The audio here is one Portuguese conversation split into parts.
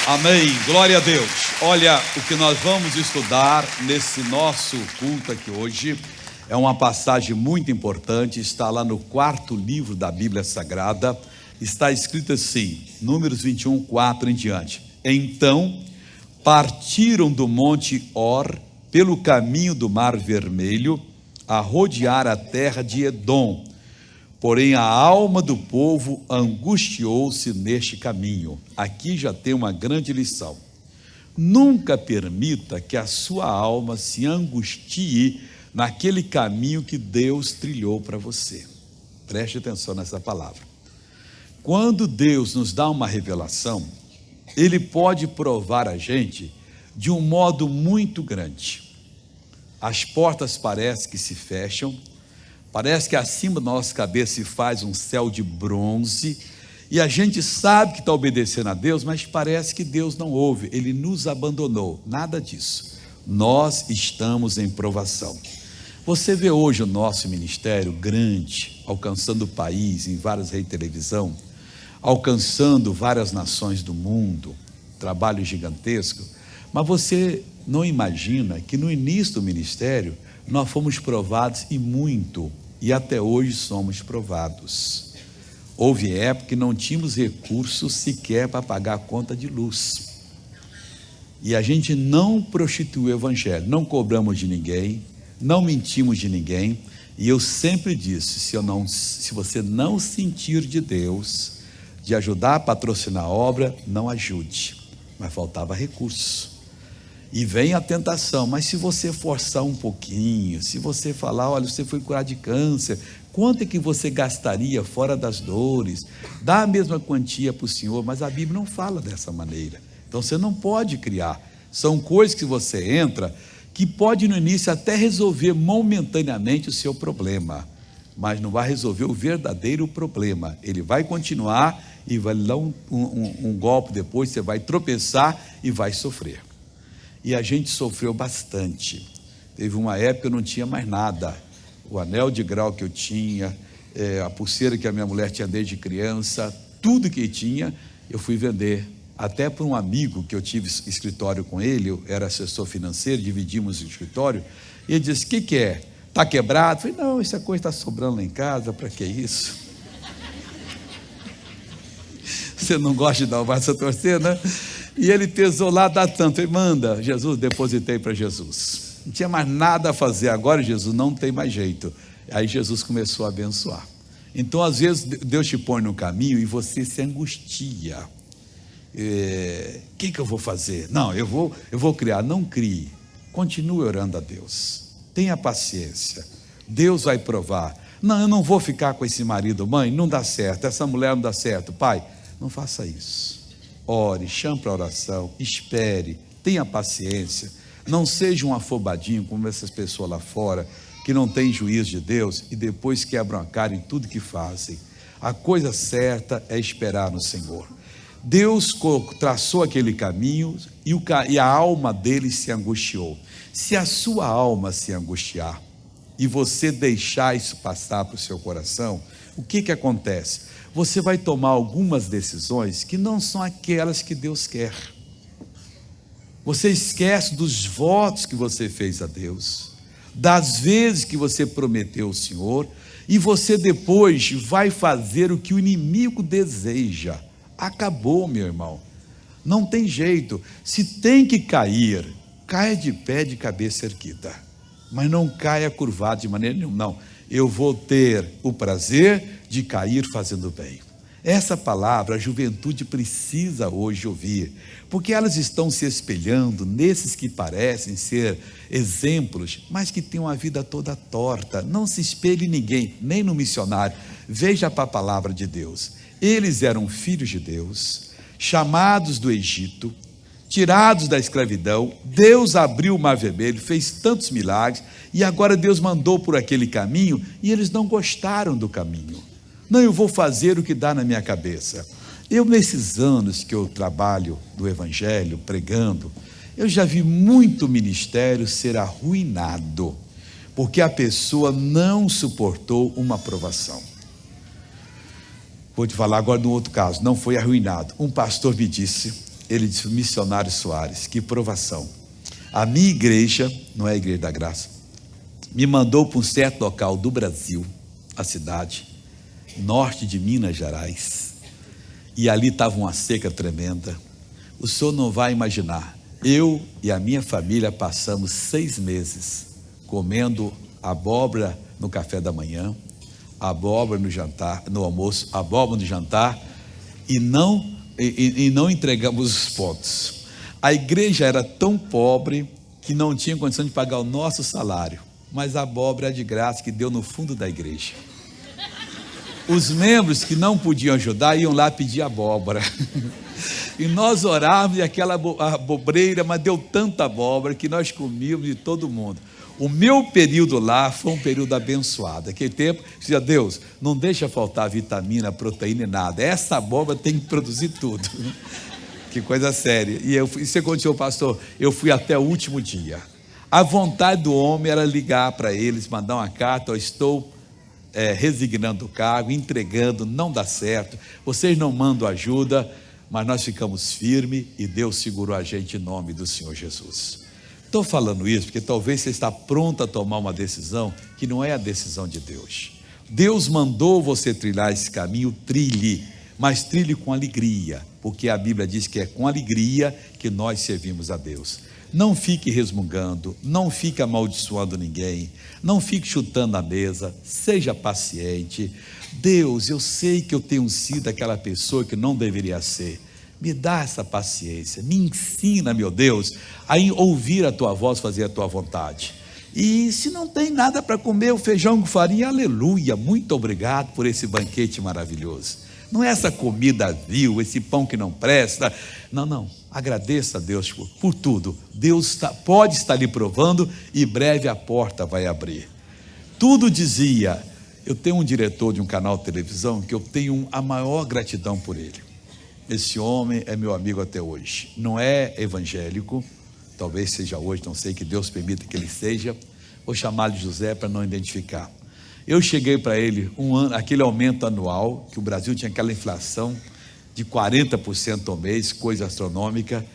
Amém, glória a Deus. Olha, o que nós vamos estudar nesse nosso culto aqui hoje é uma passagem muito importante, está lá no 4º livro da Bíblia Sagrada, está escrito assim, Números 21, 4 em diante. Então partiram do monte Or pelo caminho do Mar Vermelho a rodear a terra de Edom. Porém, a alma do povo angustiou-se neste caminho. Aqui já tem uma grande lição. Nunca permita que a sua alma se angustie naquele caminho que Deus trilhou para você. Preste atenção nessa palavra. Quando Deus nos dá uma revelação, Ele pode provar a gente de um modo muito grande. As portas parecem que se fecham, parece que acima da nossa cabeça se faz um céu de bronze, e a gente sabe que está obedecendo a Deus, mas parece que Deus não ouve, Ele nos abandonou. Nada disso. Nós estamos em provação. Você vê hoje o nosso ministério grande, alcançando o país, em várias redes de televisão, alcançando várias nações do mundo, trabalho gigantesco, mas você não imagina que no início do ministério, nós fomos provados e muito, e até hoje somos provados. Houve época que não tínhamos recursos sequer para pagar a conta de luz. E a gente não prostituiu o evangelho, não cobramos de ninguém, não mentimos de ninguém. E eu sempre disse, se você não sentir de Deus, de ajudar a patrocinar a obra, não ajude. Mas faltava recurso. E vem a tentação, mas se você forçar um pouquinho, se você falar, olha, você foi curado de câncer, quanto é que você gastaria fora das dores? Dá a mesma quantia para o Senhor, mas a Bíblia não fala dessa maneira. Então você não pode criar. São coisas que você entra, que pode no início até resolver momentaneamente o seu problema, mas não vai resolver o verdadeiro problema. Ele vai continuar e vai dar um golpe depois, você vai tropeçar e vai sofrer. E a gente sofreu bastante. Teve uma época que eu não tinha mais nada. O anel de grau que eu tinha, a pulseira que a minha mulher tinha desde criança, tudo que tinha, eu fui vender. Até para um amigo que eu tive escritório com ele, eu era assessor financeiro, dividimos o escritório, e ele disse, o que é? Está quebrado? Eu falei, não, essa coisa está sobrando lá em casa, para que isso? Você não gosta de dar o braço a torcer, né? E ele pesou lá, dá tanto, ele manda, Jesus, depositei para Jesus. Não tinha mais nada a fazer, agora Jesus não tem mais jeito. Aí Jesus começou a abençoar. Então às vezes Deus te põe no caminho e você se angustia. O que eu vou fazer? Não, eu vou criar. Não crie, continue orando a Deus, tenha paciência, Deus vai provar. Não, eu não vou ficar com esse marido, mãe, não dá certo, essa mulher não dá certo, pai, não faça isso. Ore, chame para oração, espere, tenha paciência, não seja um afobadinho como essas pessoas lá fora, que não têm juízo de Deus e depois quebram a cara em tudo que fazem. A coisa certa é esperar no Senhor. Deus traçou aquele caminho e a alma dele se angustiou. Se a sua alma se angustiar e você deixar isso passar para o seu coração, o que acontece? Você vai tomar algumas decisões que não são aquelas que Deus quer. Você esquece dos votos que você fez a Deus, das vezes que você prometeu ao Senhor, e você depois vai fazer o que o inimigo deseja. Acabou, meu irmão. Não tem jeito. Se tem que cair, caia de pé, de cabeça erguida, mas não caia curvado de maneira nenhuma. Não, eu vou ter o prazer de cair fazendo bem. Essa palavra a juventude precisa hoje ouvir, porque elas estão se espelhando nesses que parecem ser exemplos, mas que têm uma vida toda torta. Não se espelhe em ninguém, nem no missionário. Veja para a palavra de Deus. Eles eram filhos de Deus, chamados do Egito, tirados da escravidão. Deus abriu o Mar Vermelho, fez tantos milagres, e agora Deus mandou por aquele caminho, e eles não gostaram do caminho. Não, eu vou fazer o que dá na minha cabeça. Eu, nesses anos que eu trabalho do Evangelho, pregando, eu já vi muito ministério ser arruinado, porque a pessoa não suportou uma provação. Vou te falar agora de um outro caso, não foi arruinado. Um pastor me disse, Ele disse: missionário Soares, que provação. A minha igreja, não é a Igreja da Graça, me mandou para um certo local do Brasil, a cidade, norte de Minas Gerais, e ali estava uma seca tremenda. O senhor não vai imaginar, eu e a minha família passamos 6 meses comendo abóbora no café da manhã, abóbora no jantar, no almoço, abóbora no jantar, e não entregamos os pontos. A igreja era tão pobre que não tinha condição de pagar o nosso salário, mas a abóbora é de graça que deu no fundo da igreja. Os membros que não podiam ajudar iam lá pedir abóbora. E nós orávamos e aquela abobreira, mas deu tanta abóbora que nós comíamos de todo mundo. O meu período lá foi um período abençoado. Aquele tempo, eu dizia: Deus, não deixa faltar vitamina, proteína e nada. Essa abóbora tem que produzir tudo. Que coisa séria. E isso aconteceu, pastor, eu fui até o último dia. A vontade do homem era ligar para eles, mandar uma carta: eu estou resignando do cargo, entregando, não dá certo, vocês não mandam ajuda. Mas nós ficamos firmes e Deus segurou a gente em nome do Senhor Jesus. Estou falando isso porque talvez você está pronto a tomar uma decisão que não é a decisão de Deus. Deus mandou você trilhar esse caminho, trilhe, mas trilhe com alegria, porque a Bíblia diz que é com alegria que nós servimos a Deus. Não fique resmungando, não fique amaldiçoando ninguém, não fique chutando a mesa, seja paciente. Deus, eu sei que eu tenho sido aquela pessoa que não deveria ser. Me dá essa paciência, me ensina, meu Deus, a ouvir a tua voz, fazer a tua vontade. E se não tem nada para comer, o feijão com farinha, aleluia, muito obrigado por esse banquete maravilhoso. Não é essa comida vil, esse pão que não presta. Não, agradeça a Deus por tudo. Deus pode estar lhe provando e breve a porta vai abrir. Tudo dizia. Eu tenho um diretor de um canal de televisão que eu tenho a maior gratidão por ele. Esse homem é meu amigo até hoje. Não é evangélico, talvez seja hoje, não sei, que Deus permita que ele seja. Vou chamá-lo de José para não identificar. Eu cheguei para ele aquele aumento anual, que o Brasil tinha aquela inflação de 40% ao mês, coisa astronômica,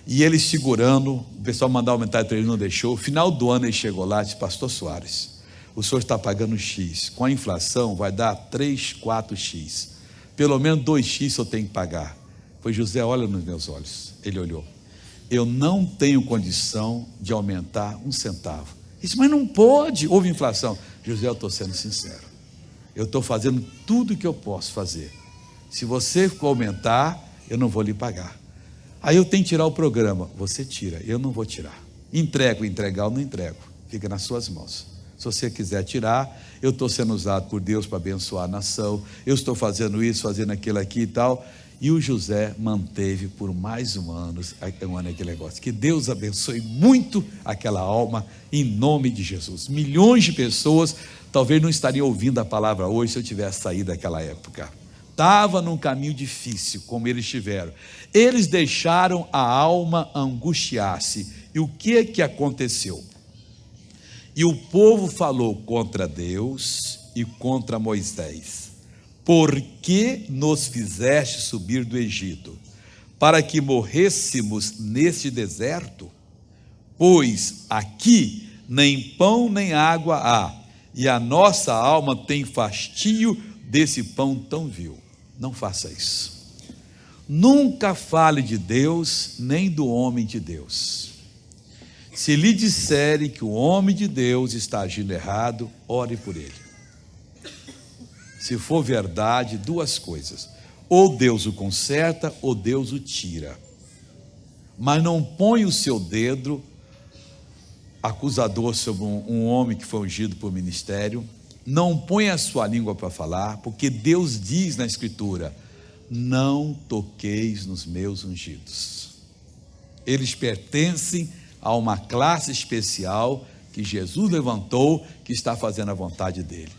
e ele segurando, o pessoal mandava aumentar, ele não deixou. Final do ano ele chegou lá e disse: pastor Soares, o senhor está pagando X, com a inflação vai dar 3, 4X, pelo menos 2X eu tenho que pagar. Foi: José, olha nos meus olhos. Ele olhou: eu não tenho condição de aumentar 1 centavo. Ele disse: mas não pode, houve inflação. José, eu estou sendo sincero, eu estou fazendo tudo o que eu posso fazer. Se você for aumentar, eu não vou lhe pagar. Aí eu tenho que tirar o programa. Você tira, eu não vou tirar. Entregar ou não entrego, fica nas suas mãos. Se você quiser tirar, eu estou sendo usado por Deus para abençoar a nação, eu estou fazendo isso, fazendo aquilo aqui e tal. E o José manteve por mais um ano aquele negócio. Que Deus abençoe muito aquela alma, em nome de Jesus. Milhões de pessoas talvez não estariam ouvindo a palavra hoje se eu tivesse saído daquela época. Estava num caminho difícil, como eles tiveram. Eles deixaram a alma angustiar-se. E o que aconteceu? E o povo falou contra Deus e contra Moisés: por que nos fizeste subir do Egito? Para que morrêssemos neste deserto? Pois aqui nem pão nem água há, e a nossa alma tem fastio desse pão tão vil. Não faça isso. Nunca fale de Deus, nem do homem de Deus. Se lhe disserem que o homem de Deus está agindo errado, ore por ele. Se for verdade, 2 coisas: ou Deus o conserta, ou Deus o tira. Mas não põe o seu dedo acusador sobre um homem que foi ungido por ministério. Não põe a sua língua para falar, porque Deus diz na Escritura: não toqueis nos meus ungidos. Eles pertencem a uma classe especial que Jesus levantou, que está fazendo a vontade dele.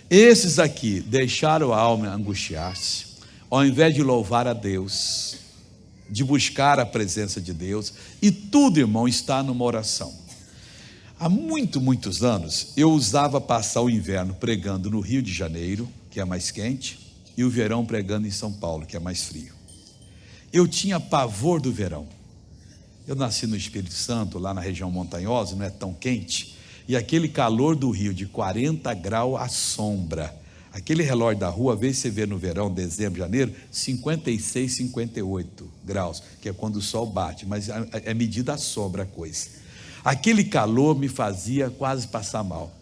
Esses aqui deixaram a alma angustiar-se, ao invés de louvar a Deus, de buscar a presença de Deus. E tudo, irmão, está numa oração. Há muitos anos eu usava passar o inverno pregando no Rio de Janeiro, que é mais quente, e o verão pregando em São Paulo, que é mais frio. Eu tinha pavor do verão. Eu nasci no Espírito Santo, lá na região montanhosa, não é tão quente, e aquele calor do Rio de 40 graus à sombra, aquele relógio da rua, às vezes você vê no verão, dezembro, janeiro, 56, 58 graus, que é quando o sol bate, mas é medida à sombra a coisa. Aquele calor me fazia quase passar mal.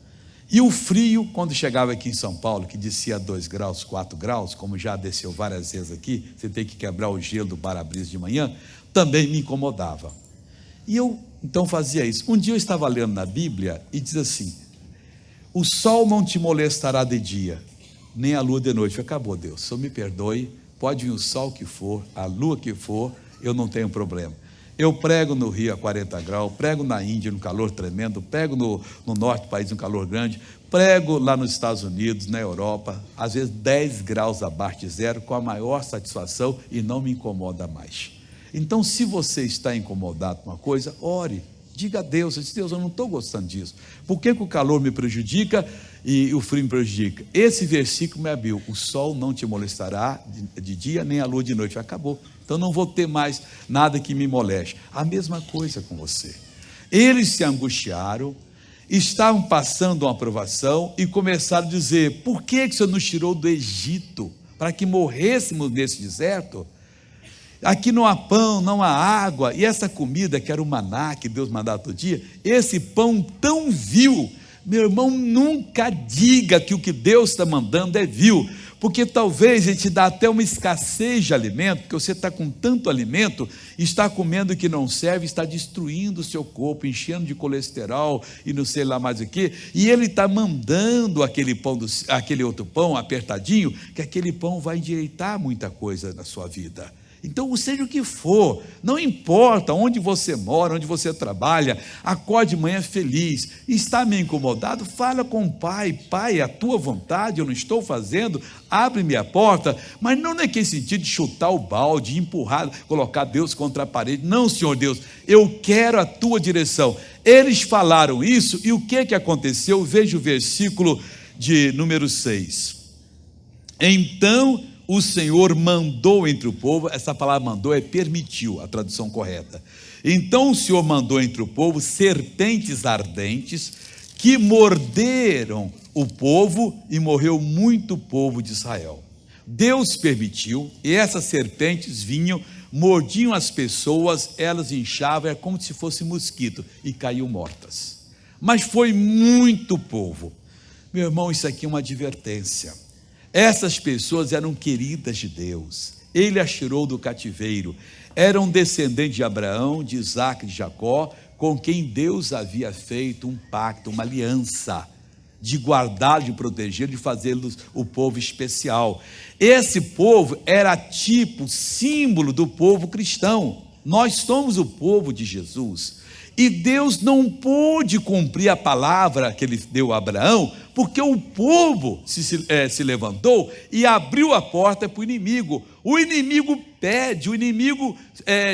E o frio, quando chegava aqui em São Paulo, que descia 2 graus, 4 graus, como já desceu várias vezes aqui, você tem que quebrar o gelo do para-brisa de manhã, também me incomodava. E eu então fazia isso. Um dia eu estava lendo na Bíblia e diz assim: o sol não te molestará de dia, nem a lua de noite. Acabou, Deus, só me perdoe, pode vir o sol que for, a lua que for, eu não tenho problema. Eu prego no Rio a 40 graus, prego na Índia no calor tremendo, prego no norte do país no calor grande, prego lá nos Estados Unidos, na Europa, às vezes 10 graus abaixo de zero, com a maior satisfação, e não me incomoda mais. Então, se você está incomodado com uma coisa, ore, diga a Deus, Deus, eu não estou gostando disso. Por que o calor me prejudica e o frio me prejudica? Esse versículo me abriu: o sol não te molestará de dia, nem a lua de noite. Acabou. Então não vou ter mais nada que me moleste. A mesma coisa com você. Eles se angustiaram, estavam passando uma provação e começaram a dizer: por que o Senhor nos tirou do Egito? Para que morrêssemos nesse deserto? Aqui não há pão, não há água, e essa comida que era o maná que Deus mandava todo dia, esse pão tão vil, meu irmão, nunca diga que o que Deus está mandando é vil, porque talvez ele te dá até uma escassez de alimento, porque você está com tanto alimento, está comendo o que não serve, está destruindo o seu corpo, enchendo de colesterol e não sei lá mais o que, e ele está mandando aquele outro pão apertadinho, que aquele pão vai endireitar muita coisa na sua vida. Então, seja o que for, não importa onde você mora, onde você trabalha, acorde de manhã feliz. Está meio incomodado? Fala com o pai: pai, é a tua vontade, eu não estou fazendo, abre-me a porta. Mas não naquele sentido de chutar o balde, empurrar, colocar Deus contra a parede. Não, Senhor Deus, eu quero a tua direção. Eles falaram isso, e o que aconteceu? Veja o versículo de número 6. Então o Senhor mandou entre o povo, essa palavra mandou é permitiu, a tradução correta. Então o Senhor mandou entre o povo serpentes ardentes que morderam o povo, e morreu muito povo de Israel. Deus permitiu, e essas serpentes vinham, mordiam as pessoas, elas inchavam, era como se fosse mosquito, e caíam mortas. Mas foi muito povo. Meu irmão, isso aqui é uma advertência. Essas pessoas eram queridas de Deus, ele as tirou do cativeiro, eram descendentes de Abraão, de Isaac, de Jacó, com quem Deus havia feito um pacto, uma aliança, de guardar, de proteger, de fazê-los o povo especial. Esse povo era tipo, símbolo do povo cristão. Nós somos o povo de Jesus. E Deus não pôde cumprir a palavra que ele deu a Abraão, porque o povo se levantou e abriu a porta para o inimigo. O inimigo pede, o inimigo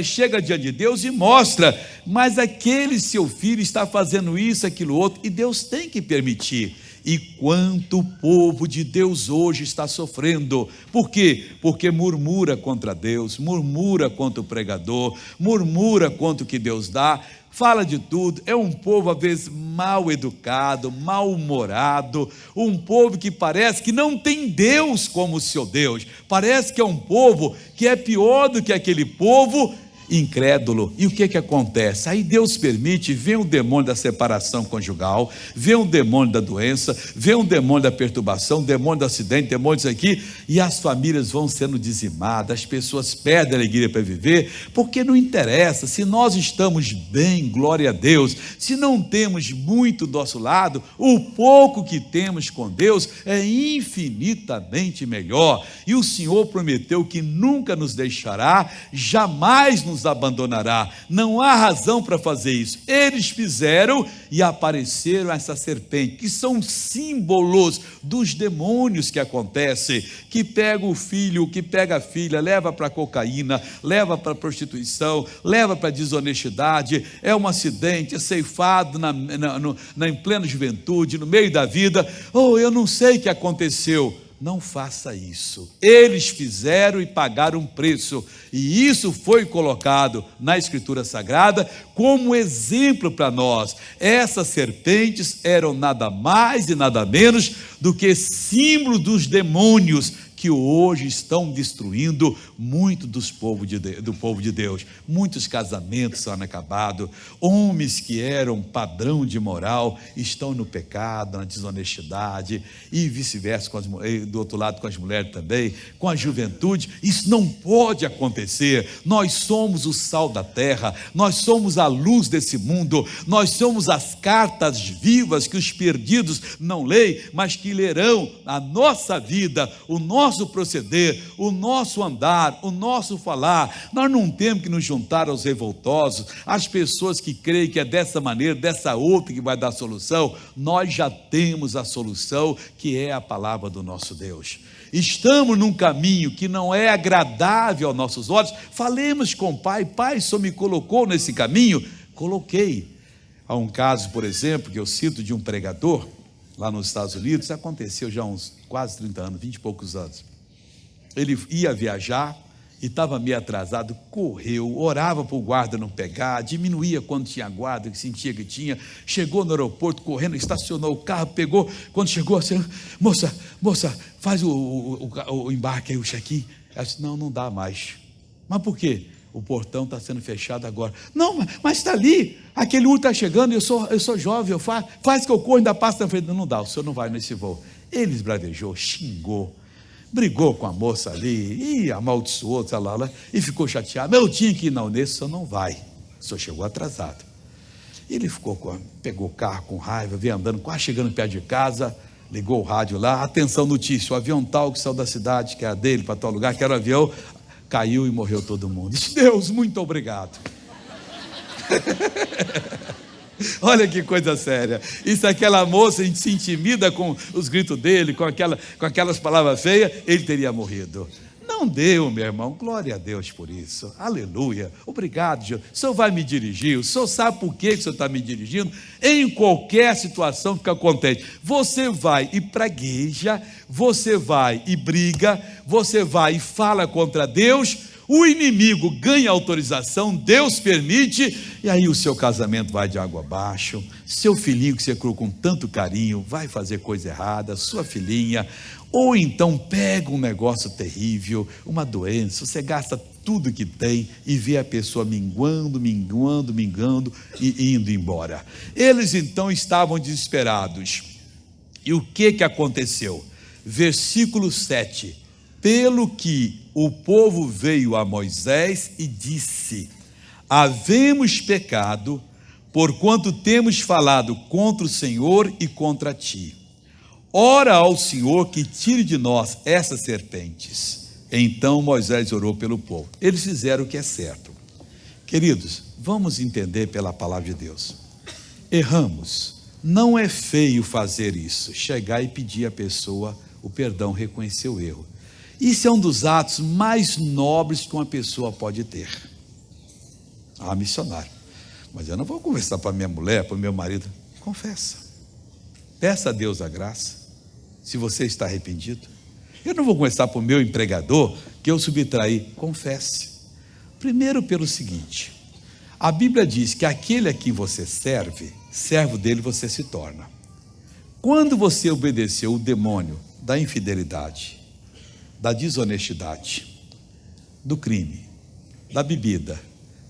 chega diante de Deus e mostra, mas aquele seu filho está fazendo isso, aquilo, outro, e Deus tem que permitir. E quanto o povo de Deus hoje está sofrendo. Por quê? Porque murmura contra Deus, murmura contra o pregador, murmura contra o que Deus dá, fala de tudo. É um povo às vezes mal educado, mal-humorado, um povo que parece que não tem Deus como o seu Deus, parece que é um povo que é pior do que aquele povo incrédulo. E o que acontece? Aí Deus permite, vem o demônio da separação conjugal, vem o demônio da doença, vem o demônio da perturbação, demônio do acidente, demônio disso aqui, e as famílias vão sendo dizimadas, as pessoas perdem a alegria para viver, porque não interessa, se nós estamos bem, glória a Deus, se não temos muito do nosso lado, o pouco que temos com Deus é infinitamente melhor, e o Senhor prometeu que nunca nos deixará, jamais nos abandonará. Não há razão para fazer isso. Eles fizeram e apareceram essa serpente, que são símbolos dos demônios que acontecem, que pega o filho, que pega a filha, leva para a cocaína, leva para a prostituição, leva para a desonestidade, é um acidente, é ceifado em plena juventude, no meio da vida. Eu não sei o que aconteceu. Não faça isso. Eles fizeram e pagaram um preço, e isso foi colocado na Escritura Sagrada como exemplo para nós. Essas serpentes eram nada mais e nada menos do que símbolo dos demônios que hoje estão destruindo muito do povo de Deus. Muitos casamentos são acabados, homens que eram padrão de moral estão no pecado, na desonestidade, e vice-versa, do outro lado com as mulheres também, com a juventude. Isso não pode acontecer. Nós somos o sal da terra, nós somos a luz desse mundo, nós somos as cartas vivas que os perdidos não leem, mas que lerão a nossa vida, o nosso proceder, o nosso andar, o nosso falar. Nós não temos que nos juntar aos revoltosos, às pessoas que creem que é dessa maneira, dessa outra que vai dar a solução. Nós já temos a solução, que é a palavra do nosso Deus. Estamos num caminho que não é agradável aos nossos olhos. Falemos com o Pai: Pai, o Senhor me colocou nesse caminho? Coloquei. Há um caso, por exemplo, que eu cito de um pregador lá nos Estados Unidos. Isso aconteceu já há uns quase 30 anos, 20 e poucos anos. Ele ia viajar e estava meio atrasado, correu, orava para o guarda não pegar, diminuía quando tinha guarda, que sentia que tinha, chegou no aeroporto correndo, estacionou o carro, pegou, quando chegou assim: moça, faz o embarque aí, o check-in. Ela disse: não dá mais. Mas por quê? O portão está sendo fechado agora. Não, mas está ali, aquele Uber está chegando, eu sou jovem, faz que eu corro, ainda passa na frente. Não dá, o senhor não vai nesse voo. Ele esbravejou, xingou, brigou com a moça ali, e amaldiçoou, e ficou chateado. Eu tinha que ir na Unesco, o senhor não vai, o senhor chegou atrasado. Ele pegou o carro com raiva, veio andando, quase chegando perto de casa, ligou o rádio lá: atenção, notícia, o avião tal que saiu da cidade, que era dele, para tal lugar, que era o avião, caiu e morreu todo mundo. Disse: Deus, muito obrigado. Olha que coisa séria. E se aquela moça se intimida com os gritos dele, com aquelas palavras feias, ele teria morrido. Não deu, meu irmão. Glória a Deus por isso. Aleluia. Obrigado, Deus. O Senhor vai me dirigir. O Senhor sabe por que o Senhor está me dirigindo. Em qualquer situação que acontece, você vai e pragueja, você vai e briga, você vai e fala contra Deus. O inimigo ganha autorização, Deus permite, e aí o seu casamento vai de água abaixo. Seu filhinho que você criou com tanto carinho vai fazer coisa errada, sua filhinha, ou então pega um negócio terrível, uma doença, você gasta tudo que tem e vê a pessoa minguando e indo embora. Eles então estavam desesperados. E o que aconteceu? Versículo 7: pelo que o povo veio a Moisés e disse: havemos pecado, porquanto temos falado contra o Senhor e contra ti. Ora ao Senhor que tire de nós essas serpentes. Então Moisés orou pelo povo. Eles fizeram o que é certo. Queridos, vamos entender pela palavra de Deus. Erramos. Não é feio fazer isso, chegar e pedir à pessoa o perdão, reconhecer o erro. Isso é um dos atos mais nobres que uma pessoa pode ter. Missionário, mas eu não vou conversar para minha mulher, para o meu marido. Confessa, peça a Deus a graça, se você está arrependido. Eu não vou conversar para o meu empregador que eu subtraí. Confesse. Primeiro pelo seguinte: a Bíblia diz que aquele a quem você serve, servo dele você se torna. Quando você obedeceu o demônio da infidelidade, da desonestidade, do crime, da bebida,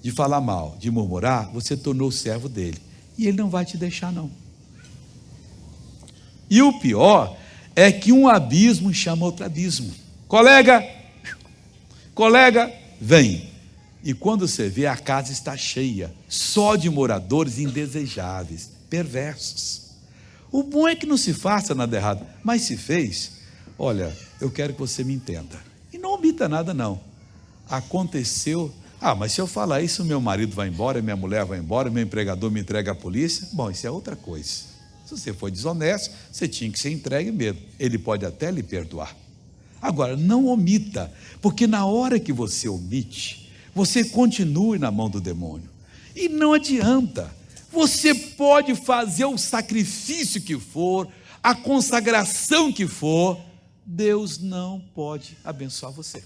de falar mal, de murmurar, você tornou servo dele, e ele não vai te deixar não. E o pior é que um abismo chama outro abismo. Colega, vem. E quando você vê, a casa está cheia, só de moradores indesejáveis, perversos. O bom é que não se faça nada errado, mas se fez, olha, eu quero que você me entenda. E não omita nada não. Aconteceu, mas se eu falar isso, meu marido vai embora, minha mulher vai embora, meu empregador me entrega à polícia. Bom, isso é outra coisa. Se você foi desonesto, você tinha que ser entregue mesmo. Ele pode até lhe perdoar. Agora, não omita, porque na hora que você omite, você continua na mão do demônio. E não adianta. Você pode fazer o sacrifício que for, a consagração que for, Deus não pode abençoar você.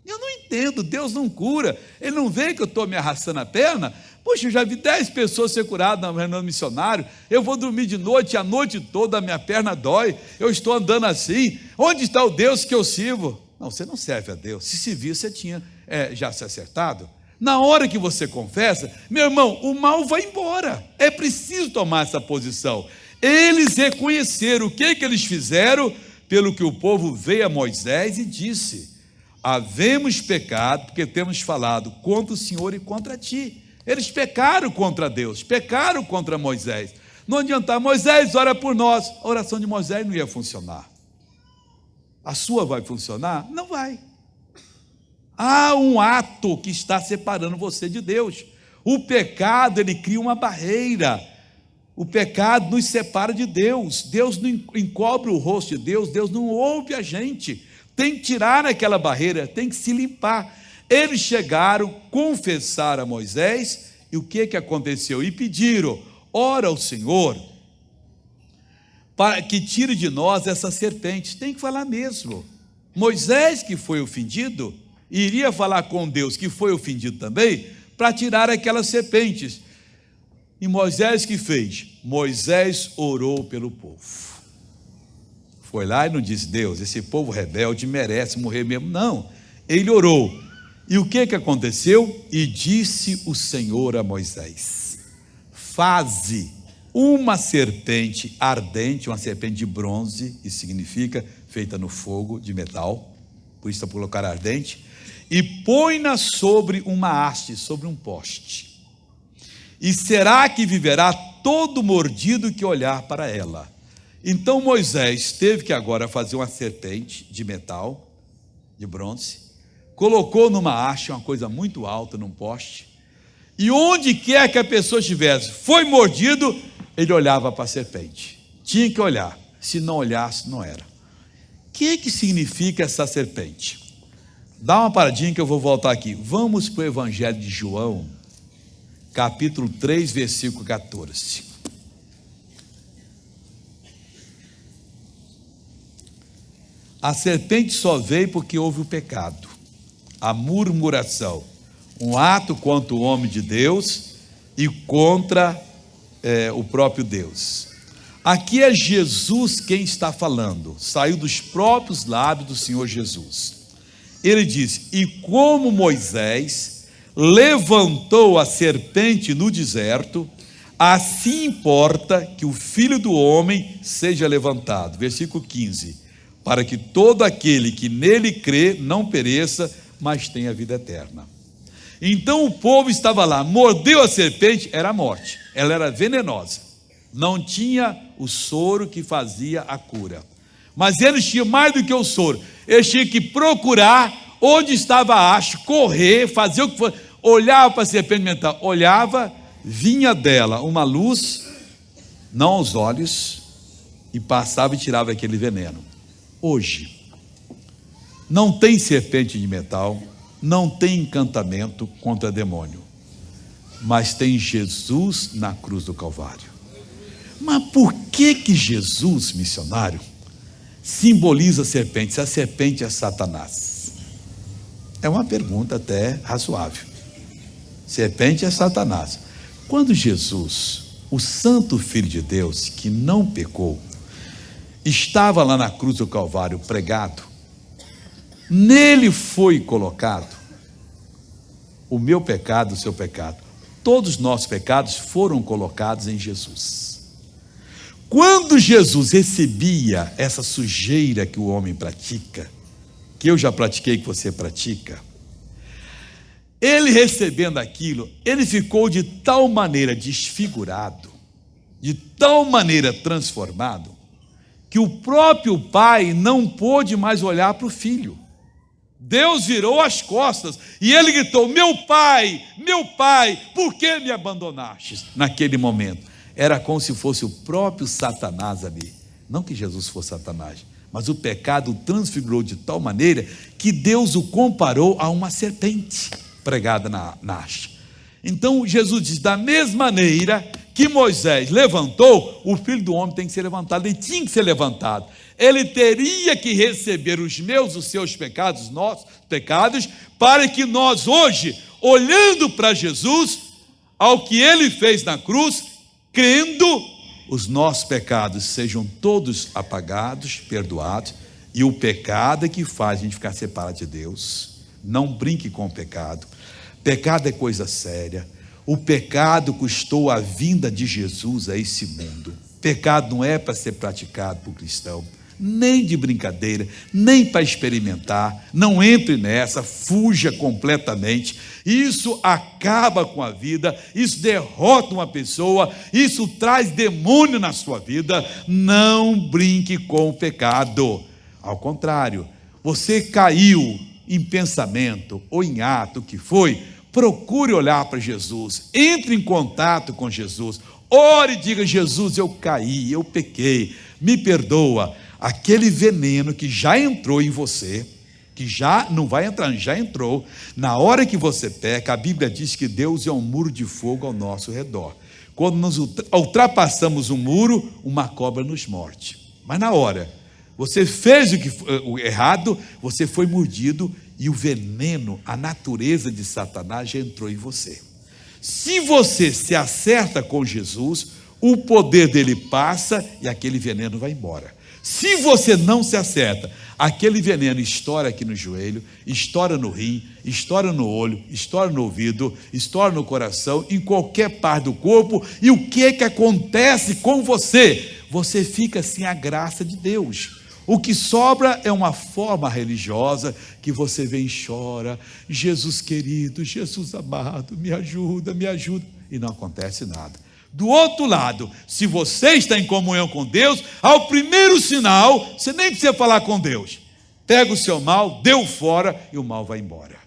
Eu não entendo, Deus não cura, Ele não vê que eu estou me arrastando a perna. Poxa, eu já vi 10 pessoas ser curadas na reunião missionário, eu vou dormir de noite, a noite toda a minha perna dói, eu estou andando assim, onde está o Deus que eu sirvo? Não, você não serve a Deus, se servir você tinha já se acertado. Na hora que você confessa, meu irmão, o mal vai embora, é preciso tomar essa posição. Eles reconheceram o que eles fizeram, pelo que o povo veio a Moisés e disse: havemos pecado, porque temos falado contra o Senhor e contra ti. Eles pecaram contra Deus, pecaram contra Moisés. Não adiantava, Moisés, ora por nós. A oração de Moisés não ia funcionar. A sua vai funcionar? Não vai. Há um ato que está separando você de Deus. O pecado, ele cria uma barreira. O pecado nos separa de Deus. Deus não encobre o rosto de Deus, Deus não ouve a gente. Tem que tirar aquela barreira, tem que se limpar. Eles chegaram, confessaram a Moisés, e o que aconteceu? E pediram: ora ao Senhor, para que tire de nós essa serpente. Tem que falar mesmo. Moisés, que foi ofendido, iria falar com Deus, que foi ofendido também, para tirar aquelas serpentes. E Moisés que fez? Moisés orou pelo povo. Foi lá e não disse: Deus, esse povo rebelde merece morrer mesmo. Não, ele orou. E o que aconteceu? E disse o Senhor a Moisés: faze uma serpente ardente, uma serpente de bronze, isso significa feita no fogo de metal, por isso para colocar ardente, e põe-na sobre uma haste, sobre um poste. E será que viverá todo mordido que olhar para ela. Então Moisés teve que agora fazer uma serpente de metal, de bronze, colocou numa haste, uma coisa muito alta, num poste, e onde quer que a pessoa estivesse, foi mordido, ele olhava para a serpente, tinha que olhar, se não olhasse, não era. O que significa essa serpente? Dá uma paradinha que eu vou voltar aqui. Vamos para o Evangelho de João, capítulo 3, versículo 14. A serpente só veio porque houve o pecado, a murmuração, um ato contra o homem de Deus e contra o próprio Deus. Aqui é Jesus quem está falando, saiu dos próprios lábios do Senhor Jesus. Ele diz: e como Moisés levantou a serpente no deserto, assim importa que o Filho do Homem seja levantado. Versículo 15. Para que todo aquele que nele crê não pereça, mas tenha vida eterna. Então o povo estava lá, mordeu a serpente, era a morte, ela era venenosa, não tinha o soro que fazia a cura, mas eles tinham mais do que o soro, eles tinham que procurar onde estava a haste, correr, fazer o que for, olhava para a serpente mental, olhava, vinha dela uma luz, não aos olhos, e passava e tirava aquele veneno. Hoje, não tem serpente de metal, não tem encantamento contra demônio, mas tem Jesus na cruz do Calvário. Mas por que Jesus, missionário, simboliza a serpente, se a serpente é Satanás? É uma pergunta até razoável. Serpente é Satanás. Quando Jesus, o Santo Filho de Deus, que não pecou, estava lá na cruz do Calvário pregado, nele foi colocado o meu pecado, o seu pecado. Todos os nossos pecados foram colocados em Jesus. Quando Jesus recebia essa sujeira que o homem pratica, que eu já pratiquei, que você pratica, ele recebendo aquilo, ele ficou de tal maneira desfigurado, de tal maneira transformado, que o próprio pai não pôde mais olhar para o filho. Deus virou as costas e ele gritou: meu pai, por que me abandonaste? Naquele momento, era como se fosse o próprio Satanás ali. Não que Jesus fosse Satanás, mas o pecado o transfigurou de tal maneira que Deus o comparou a uma serpente pregada na haste. Então Jesus diz: da mesma maneira que Moisés levantou, o Filho do Homem tem que ser levantado. Ele tinha que ser levantado. Ele teria que receber os seus pecados, os nossos pecados, para que nós hoje, olhando para Jesus, ao que ele fez na cruz, crendo, os nossos pecados sejam todos apagados, perdoados, e o pecado é que faz a gente ficar separado de Deus. Não brinque com o pecado. Pecado é coisa séria. O pecado custou a vinda de Jesus a esse mundo. Pecado não é para ser praticado por cristão, nem de brincadeira, nem para experimentar. Não entre nessa, fuja completamente. Isso acaba com a vida, isso derrota uma pessoa, isso traz demônio na sua vida. Não brinque com o pecado. Ao contrário, você caiu em pensamento ou em ato que foi, procure olhar para Jesus, entre em contato com Jesus, ore e diga: Jesus, eu caí, eu pequei, me perdoa. Aquele veneno que já entrou em você, que já não vai entrar, já entrou, na hora que você peca, a Bíblia diz que Deus é um muro de fogo ao nosso redor. Quando nós ultrapassamos um muro, uma cobra nos morde. Mas na hora você fez o errado, você foi mordido e o veneno, a natureza de Satanás já entrou em você. Se você se acerta com Jesus, o poder dele passa e aquele veneno vai embora. Se você não se acerta, aquele veneno estoura aqui no joelho, estoura no rim, estoura no olho, estoura no ouvido, estoura no coração, em qualquer parte do corpo. E o que acontece com você? Você fica sem a graça de Deus. O que sobra é uma forma religiosa que você vem e chora: Jesus querido, Jesus amado, me ajuda, e não acontece nada. Do outro lado, se você está em comunhão com Deus, ao primeiro sinal, você nem precisa falar com Deus, pega o seu mal, deu fora e o mal vai embora.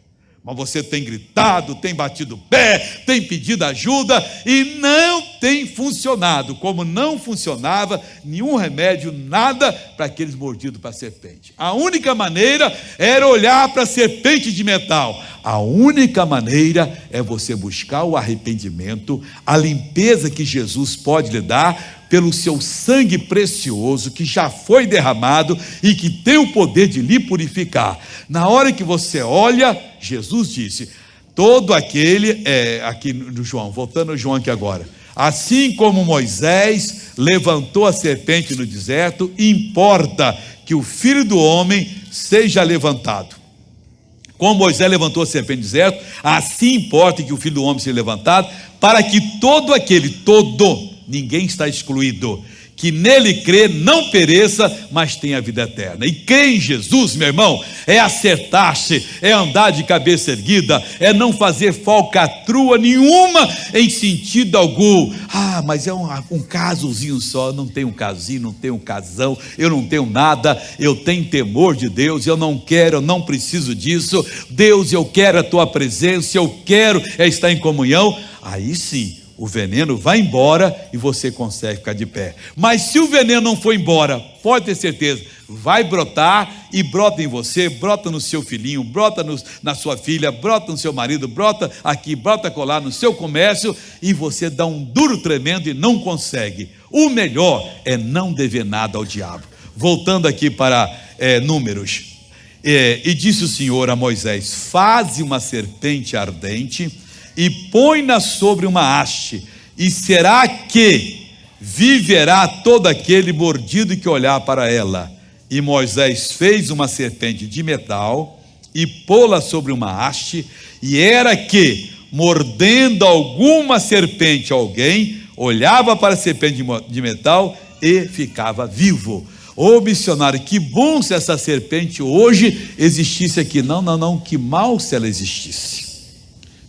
Mas você tem gritado, tem batido o pé, tem pedido ajuda e não tem funcionado, como não funcionava nenhum remédio, nada para aqueles mordidos para a serpente. A única maneira era olhar para a serpente de metal. A única maneira é você buscar o arrependimento, a limpeza que Jesus pode lhe dar pelo seu sangue precioso que já foi derramado e que tem o poder de lhe purificar. Na hora que você olha, Jesus disse: todo aquele, aqui no João, voltando ao João aqui agora, assim como Moisés levantou a serpente no deserto, importa que o Filho do Homem seja levantado. Como Moisés levantou a serpente no deserto, assim importa que o Filho do Homem seja levantado, para que todo aquele, ninguém está excluído, que nele crê não pereça, mas tenha vida eterna. E crer em Jesus, meu irmão, é acertar-se, é andar de cabeça erguida, é não fazer falcatrua nenhuma em sentido algum. Mas é um casozinho só. Eu não tenho um casinho, não tenho um casão, eu não tenho nada, eu tenho temor de Deus, eu não quero, eu não preciso disso. Deus, eu quero a tua presença, eu quero estar em comunhão. Aí sim, o veneno vai embora e você consegue ficar de pé. Mas se o veneno não for embora, pode ter certeza, vai brotar, e brota em você, brota no seu filhinho, brota na sua filha, brota no seu marido, brota aqui, brota colar no seu comércio, e você dá um duro tremendo e não consegue. O melhor é não dever nada ao diabo. Voltando aqui para Números, e disse o Senhor a Moisés: faze uma serpente ardente e põe-na sobre uma haste, e será que viverá todo aquele mordido que olhar para ela. E Moisés fez uma serpente de metal e pô-la sobre uma haste, e era que, mordendo alguma serpente alguém, olhava para a serpente de metal e ficava vivo. Ô missionário, que bom se essa serpente hoje existisse aqui. Não, que mal se ela existisse.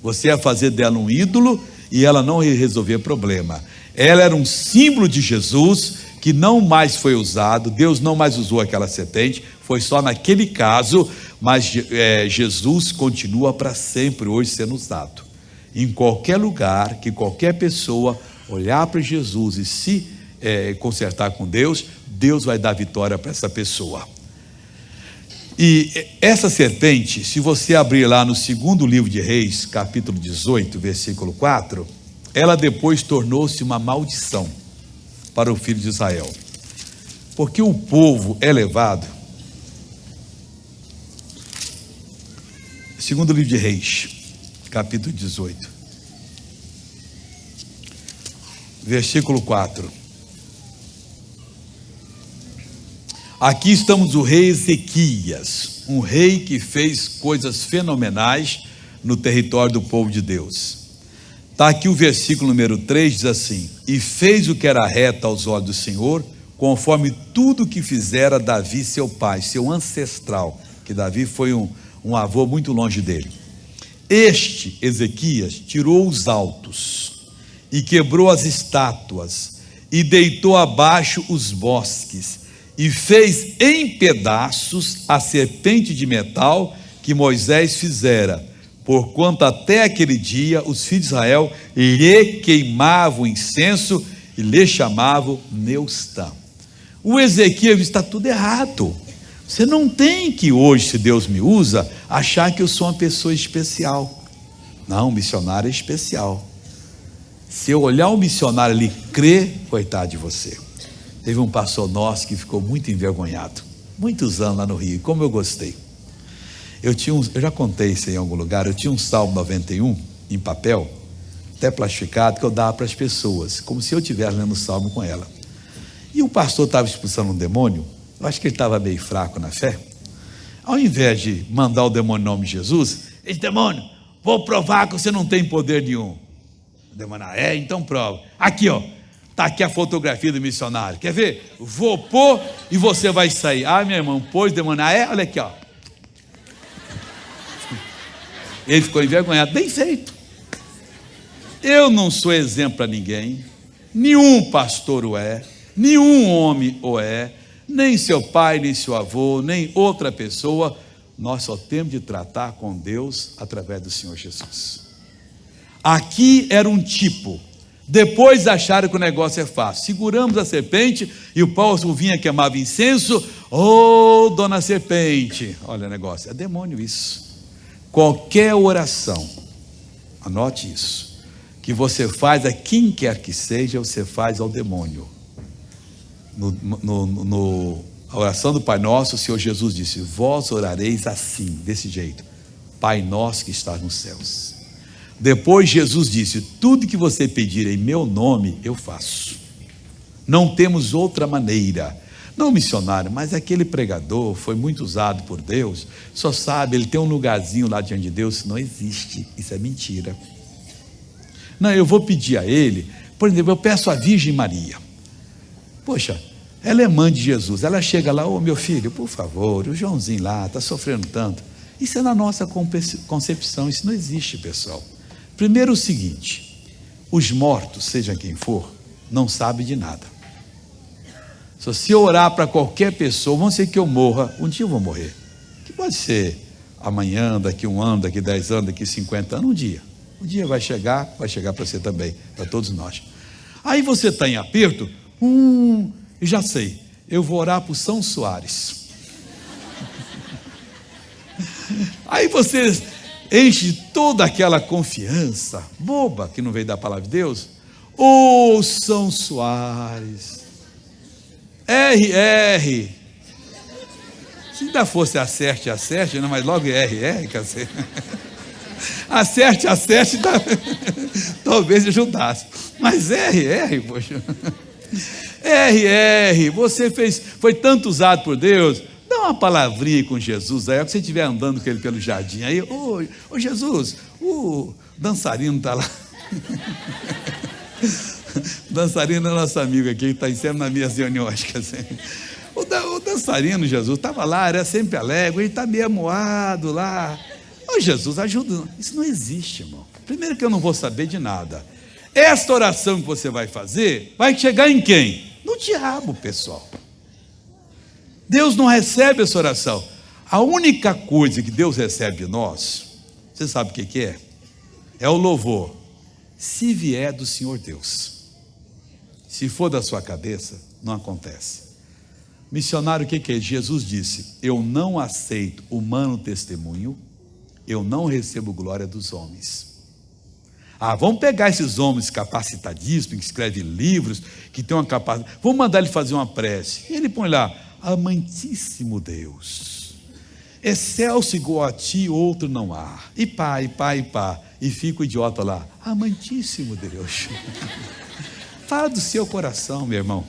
Você ia fazer dela um ídolo e ela não ia resolver problema. Ela era um símbolo de Jesus que não mais foi usado. Deus não mais usou aquela serpente, foi só naquele caso, mas Jesus continua para sempre hoje sendo usado. Em qualquer lugar que qualquer pessoa olhar para Jesus e se consertar com Deus, Deus vai dar vitória para essa pessoa. E essa serpente, se você abrir lá no segundo livro de Reis, capítulo 18, versículo 4, ela depois tornou-se uma maldição para o filho de Israel, porque o povo é levado, segundo livro de Reis, capítulo 18, versículo 4. Aqui estamos o rei Ezequias, um rei que fez coisas fenomenais no território do povo de Deus. Está aqui o versículo número 3, diz assim: e fez o que era reto aos olhos do Senhor, conforme tudo que fizera Davi seu pai, seu ancestral, que Davi foi um avô muito longe dele. Este Ezequias tirou os altos e quebrou as estátuas e deitou abaixo os bosques e fez em pedaços a serpente de metal que Moisés fizera, porquanto até aquele dia os filhos de Israel lhe queimavam incenso e lhe chamavam Neustã. O Ezequias está tudo errado. Você não tem que hoje, se Deus me usa, achar que eu sou uma pessoa especial. Não, missionário é especial. Se eu olhar um missionário ali, crer, coitado de você. Teve um pastor nosso que ficou muito envergonhado, muitos anos lá no Rio, como eu gostei. Eu já contei isso em algum lugar, eu tinha um Salmo 91 em papel, até plastificado, que eu dava para as pessoas, como se eu estivesse lendo o Salmo com ela. E o pastor estava expulsando um demônio, eu acho que ele estava meio fraco na fé. Ao invés de mandar o demônio em nome de Jesus, ele disse: demônio, vou provar que você não tem poder nenhum. O demônio: então prova. Aqui, ó. Está aqui a fotografia do missionário. Quer ver? Vou pôr e você vai sair. Ah, meu irmão, pôs, demônio. Olha aqui, ó. Ele ficou envergonhado. Bem feito. Eu não sou exemplo para ninguém. Nenhum pastor o é. Nenhum homem o é. Nem seu pai, nem seu avô, nem outra pessoa. Nós só temos de tratar com Deus através do Senhor Jesus. Aqui era um tipo. Depois acharam que o negócio é fácil. Seguramos a serpente e o pau vinha, queimava incenso. Dona serpente, olha o negócio, é demônio isso. Qualquer oração, anote isso, que você faz a quem quer que seja, você faz ao demônio. A oração do Pai Nosso, o Senhor Jesus disse: vós orareis assim, desse jeito: Pai Nosso que estás nos céus. Depois Jesus disse: tudo que você pedir em meu nome, eu faço. Não temos outra maneira. Não, missionário, mas aquele pregador foi muito usado por Deus, só sabe, ele tem um lugarzinho lá diante de Deus. Isso não existe, isso é mentira. Não, eu vou pedir a ele, por exemplo, eu peço à Virgem Maria. Poxa, ela é mãe de Jesus, ela chega lá: meu filho, por favor, o Joãozinho lá está sofrendo tanto. Isso é na nossa concepção, isso não existe, pessoal. Primeiro o seguinte: os mortos, seja quem for, não sabem de nada. Se eu orar para qualquer pessoa, vamos dizer que eu morra, um dia eu vou morrer, que pode ser amanhã, daqui 1 ano, daqui 10 anos, daqui 50 anos, um dia vai chegar para você também, para todos nós. Aí você está em aperto, já sei, eu vou orar por São Soares. Aí você enche toda aquela confiança boba, que não veio da palavra de Deus. São Soares, RR, se ainda fosse acerte, não, mas logo RR, quer dizer, acerte, talvez ajudasse, mas RR, poxa, RR, você foi tanto usado por Deus. Dá uma palavrinha com Jesus aí, que você estiver andando com ele pelo jardim aí: ô Jesus, o dançarino está lá. O dançarino é nosso amigo aqui, que está sempre nas minhas reuniões. O dançarino, Jesus, estava lá, era sempre alegre, ele está meio amuado lá. Ô Jesus, ajuda. Isso não existe, irmão. Primeiro que eu não vou saber de nada. Esta oração que você vai fazer, vai chegar em quem? No diabo, pessoal. Deus não recebe essa oração. A única coisa que Deus recebe de nós, você sabe o que é? É o louvor. Se vier do Senhor Deus. Se for da sua cabeça, não acontece. Missionário, o que é? Jesus disse: eu não aceito humano testemunho, eu não recebo glória dos homens. Vamos pegar esses homens capacitadíssimos, que escrevem livros, que têm uma capacidade, vamos mandar ele fazer uma prece. E ele põe lá: amantíssimo Deus, excelso igual a ti, outro não há. E pá, e pá, e pá. E fica o idiota lá: amantíssimo Deus. Fala do seu coração, meu irmão.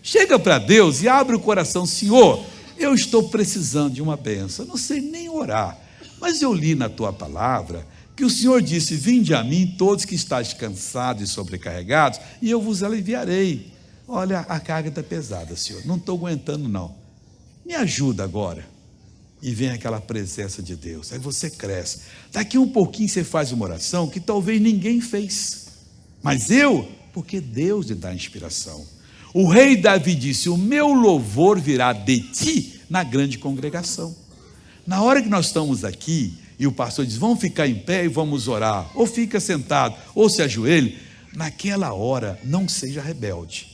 Chega para Deus e abre o coração: Senhor, eu estou precisando de uma bênção, não sei nem orar, mas eu li na tua palavra que o Senhor disse: vinde a mim todos que estáis cansados e sobrecarregados, e eu vos aliviarei. Olha, a carga está pesada, Senhor, não estou aguentando não, me ajuda agora. E vem aquela presença de Deus, aí você cresce. Daqui um pouquinho você faz uma oração que talvez ninguém fez, mas porque Deus lhe dá inspiração. O rei Davi disse: o meu louvor virá de ti na grande congregação. Na hora que nós estamos aqui e o pastor diz: vamos ficar em pé e vamos orar, ou fica sentado, ou se ajoelhe, naquela hora não seja rebelde.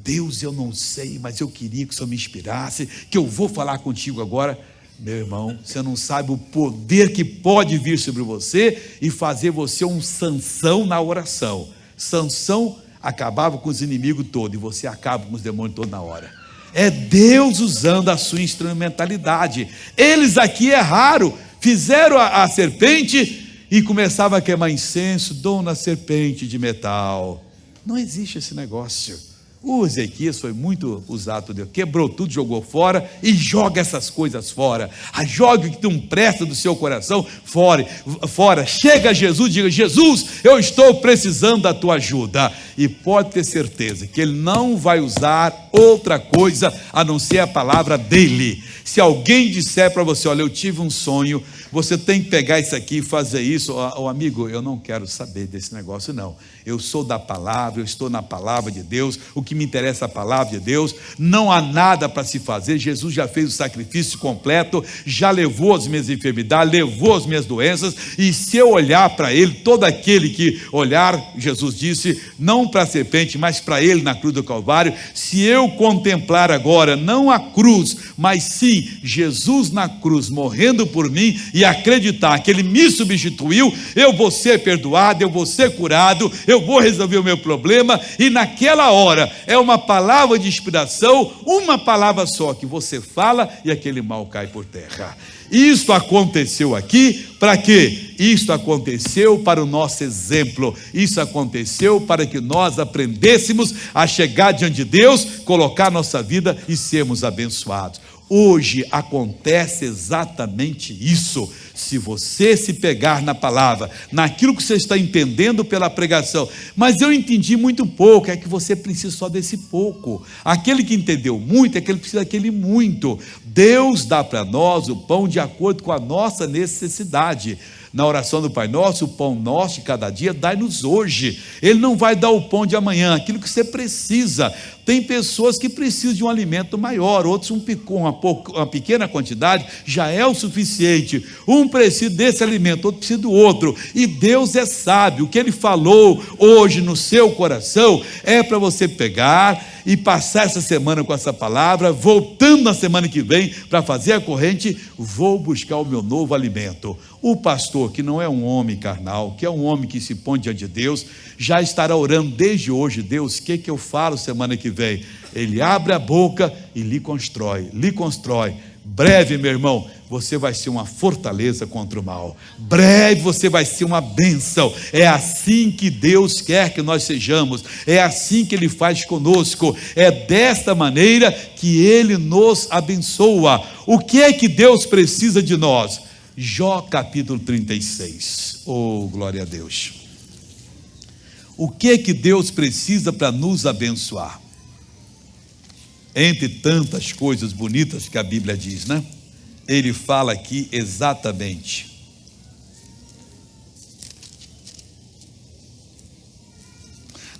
Deus, eu não sei, mas eu queria que o Senhor me inspirasse, que eu vou falar contigo agora. Meu irmão, você não sabe o poder que pode vir sobre você e fazer você um Sansão na oração. Sansão acabava com os inimigos todos, e você acaba com os demônios todos na hora. É Deus usando a sua instrumentalidade. Eles aqui erraram, fizeram a serpente e começavam a queimar incenso, dona serpente de metal. Não existe esse negócio. O Ezequias foi muito usado, Deus quebrou tudo, jogou fora, e joga essas coisas fora. Joga o que não presta do seu coração fora. Chega a Jesus, diga: Jesus, eu estou precisando da tua ajuda. E pode ter certeza que ele não vai usar outra coisa a não ser a palavra dele. Se alguém disser para você: olha, eu tive um sonho, você tem que pegar isso aqui e fazer isso. Amigo, eu não quero saber desse negócio não. Eu sou da palavra, eu estou na palavra de Deus, o que me interessa é a palavra de Deus, não há nada para se fazer. Jesus já fez o sacrifício completo, já levou as minhas enfermidades, levou as minhas doenças, e se eu olhar para ele, todo aquele que olhar, Jesus disse, não para a serpente, mas para ele na cruz do Calvário, se eu contemplar agora, não a cruz, mas sim Jesus na cruz, morrendo por mim, e acreditar que ele me substituiu, eu vou ser perdoado, eu vou ser curado, eu vou resolver o meu problema. E naquela hora é uma palavra de inspiração, uma palavra só que você fala e aquele mal cai por terra. Isso aconteceu aqui para quê? Isso aconteceu para o nosso exemplo. Isso aconteceu para que nós aprendêssemos a chegar diante de Deus, colocar nossa vida e sermos abençoados. Hoje acontece exatamente isso. Se você se pegar na palavra, naquilo que você está entendendo pela pregação, mas eu entendi muito pouco, é que você precisa só desse pouco. Aquele que entendeu muito é aquele que precisa daquele muito. Deus dá para nós o pão de acordo com a nossa necessidade. Na oração do Pai Nosso, o pão nosso de cada dia dai-nos hoje. Ele não vai dar o pão de amanhã, aquilo que você precisa. Tem pessoas que precisam de um alimento maior, outros uma pequena quantidade já é o suficiente. Um precisa desse alimento, outro precisa do outro. E Deus é sábio. O que Ele falou hoje no seu coração é para você pegar e passar essa semana com essa palavra, voltando na semana que vem para fazer a corrente, vou buscar o meu novo alimento. O pastor, que não é um homem carnal, que é um homem que se põe diante de Deus, já estará orando desde hoje: Deus, o que eu falo semana que vem? Ele abre a boca e lhe constrói. Breve, meu irmão, você vai ser uma fortaleza contra o mal. Breve você vai ser uma bênção. É assim que Deus quer que nós sejamos. É assim que Ele faz conosco. É desta maneira que Ele nos abençoa. O que é que Deus precisa de nós? Jó capítulo 36. Oh, glória a Deus. O que é que Deus precisa para nos abençoar? Entre tantas coisas bonitas que a Bíblia diz, né? Ele fala aqui exatamente.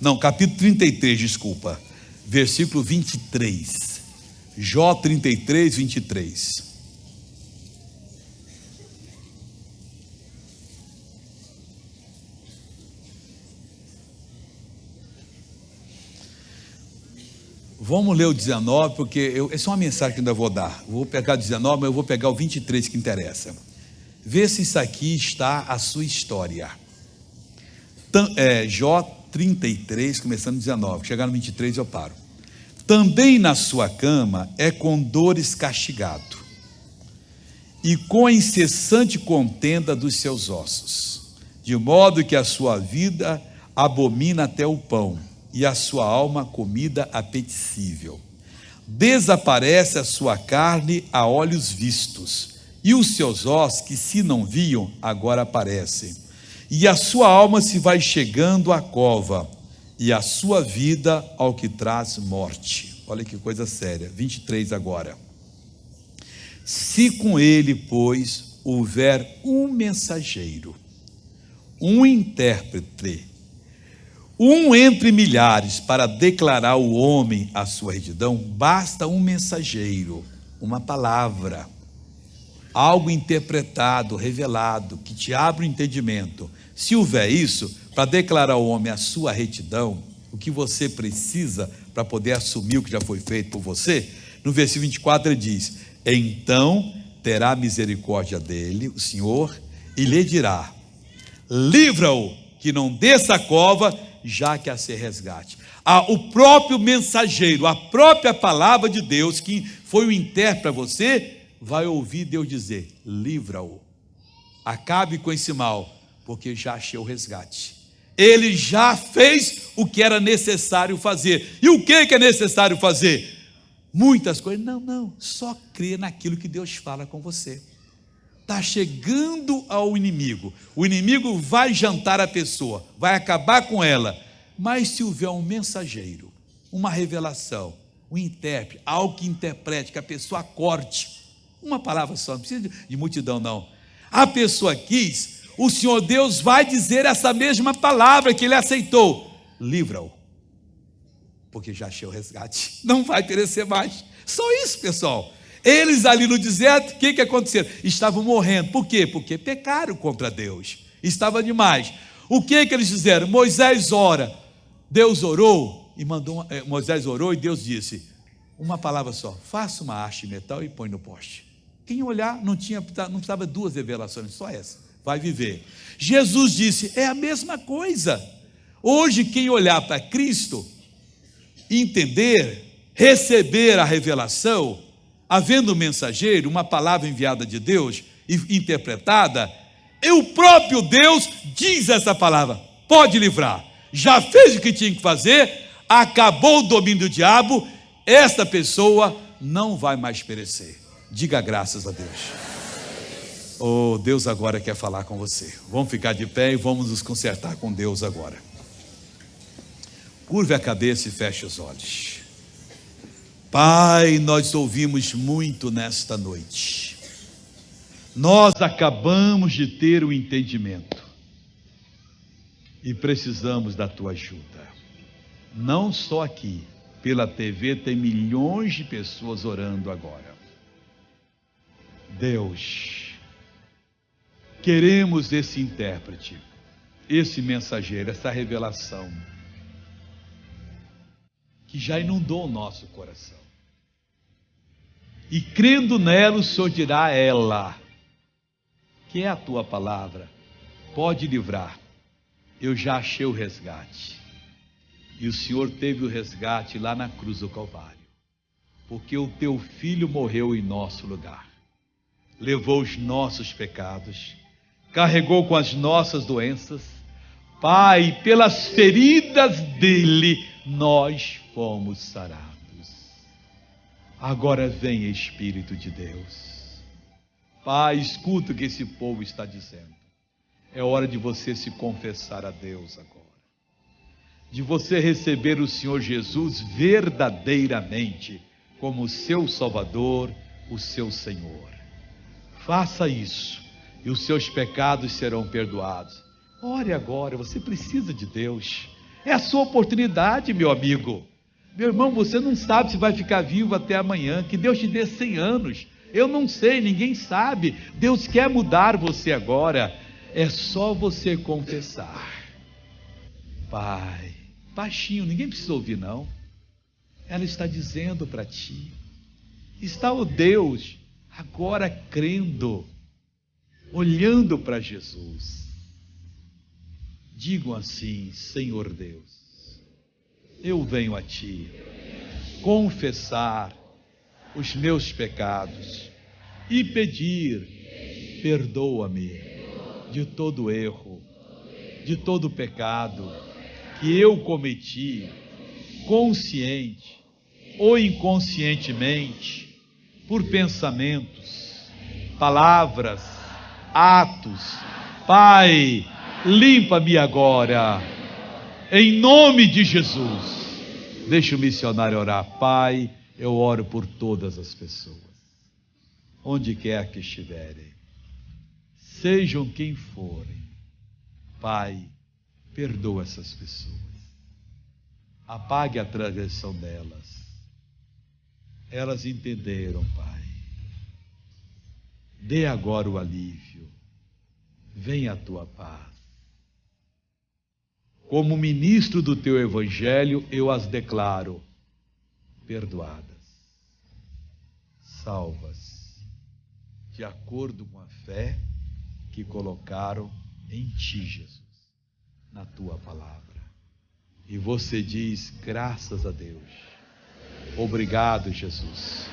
Não, capítulo 33, desculpa. Versículo 23. Jó 33, 23. Vamos ler o 19, porque essa é uma mensagem que eu ainda vou dar. Eu vou pegar o 19, mas eu vou pegar o 23 que interessa. Vê se isso aqui está a sua história. Jó 33, começando 19, chegar no 23 eu paro. Também na sua cama é com dores castigado, e com a incessante contenda dos seus ossos, de modo que a sua vida abomina até o pão, e a sua alma comida apetecível. Desaparece a sua carne a olhos vistos, e os seus ossos, que se não viam, agora aparecem. E a sua alma se vai chegando à cova, e a sua vida ao que traz morte. Olha que coisa séria. 23 agora. Se com ele, pois, houver um mensageiro, um intérprete, um entre milhares, para declarar ao homem a sua retidão, basta um mensageiro, uma palavra, algo interpretado, revelado, que te abre o entendimento. Se houver isso, para declarar ao homem a sua retidão, o que você precisa para poder assumir o que já foi feito por você, no versículo 24 ele diz: então terá misericórdia dele, o Senhor, e lhe dirá: livra-o, que não desça a cova, já que a se resgate. O próprio mensageiro, a própria palavra de Deus, que foi o intérprete para você, vai ouvir Deus dizer: livra-o, acabe com esse mal, porque já achei o resgate. Ele já fez o que era necessário fazer. E o que é necessário fazer? Muitas coisas. Não, só crê naquilo que Deus fala com você. Está chegando ao inimigo, o inimigo vai jantar a pessoa, vai acabar com ela, mas se houver um mensageiro, uma revelação, um intérprete, algo que interprete, que a pessoa acorde, uma palavra só, não precisa de multidão não, a pessoa quis, o Senhor Deus vai dizer essa mesma palavra que ele aceitou: livra-o, porque já achei o resgate, não vai perecer mais. Só isso, pessoal. Eles ali no deserto, o que aconteceu? Estavam morrendo. Por quê? Porque pecaram contra Deus, estava demais. O que eles fizeram? Moisés ora, Deus orou e mandou. Moisés orou e Deus disse uma palavra só: faça uma haste de metal e põe no poste. Quem olhar não precisava duas revelações, só essa, vai viver. Jesus disse: é a mesma coisa. Hoje quem olhar para Cristo, entender, receber a revelação, havendo um mensageiro, uma palavra enviada de Deus e interpretada, o próprio Deus diz essa palavra: pode livrar, já fez o que tinha que fazer, acabou o domínio do diabo, esta pessoa não vai mais perecer. Diga graças a Deus. Oh, Deus agora quer falar com você. Vamos ficar de pé e vamos nos consertar com Deus agora. Curve a cabeça e feche os olhos. Pai, nós ouvimos muito nesta noite. Nós acabamos de ter o entendimento e precisamos da tua ajuda. Não só aqui, pela TV tem milhões de pessoas orando agora. Deus, queremos esse intérprete, esse mensageiro, essa revelação que já inundou o nosso coração. E crendo nela, o Senhor dirá a ela, que é a tua palavra: pode livrar, eu já achei o resgate. E o Senhor teve o resgate lá na cruz do Calvário, porque o teu filho morreu em nosso lugar, levou os nossos pecados, carregou com as nossas doenças. Pai, pelas feridas dele nós fomos sarados. Agora vem, Espírito de Deus. Pai, escuta o que esse povo está dizendo. É hora de você se confessar a Deus agora, de você receber o Senhor Jesus verdadeiramente como o seu Salvador, o seu Senhor. Faça isso e os seus pecados serão perdoados. Ore agora, você precisa de Deus. É a sua oportunidade, meu amigo. Meu irmão, você não sabe se vai ficar vivo até amanhã. Que Deus te dê 100 anos. Eu não sei, ninguém sabe. Deus quer mudar você agora. É só você confessar. Pai, baixinho, ninguém precisa ouvir não. Ela está dizendo para ti. Está o Deus agora crendo, olhando para Jesus. digam assim: Senhor Deus, eu venho a Ti confessar os meus pecados e pedir, perdoa-me de todo erro, de todo pecado que eu cometi, consciente ou inconscientemente, por pensamentos, palavras, atos. Pai, limpa-me agora, em nome de Jesus. Deixa o missionário orar. Pai, eu oro por todas as pessoas, onde quer que estiverem, sejam quem forem. Pai, perdoa essas pessoas, apague a transgressão delas. Elas entenderam, Pai. Dê agora o alívio, venha a tua paz. Como ministro do teu evangelho, eu as declaro perdoadas, salvas, de acordo com a fé que colocaram em ti, Jesus, na tua palavra. E você diz: graças a Deus, obrigado, Jesus,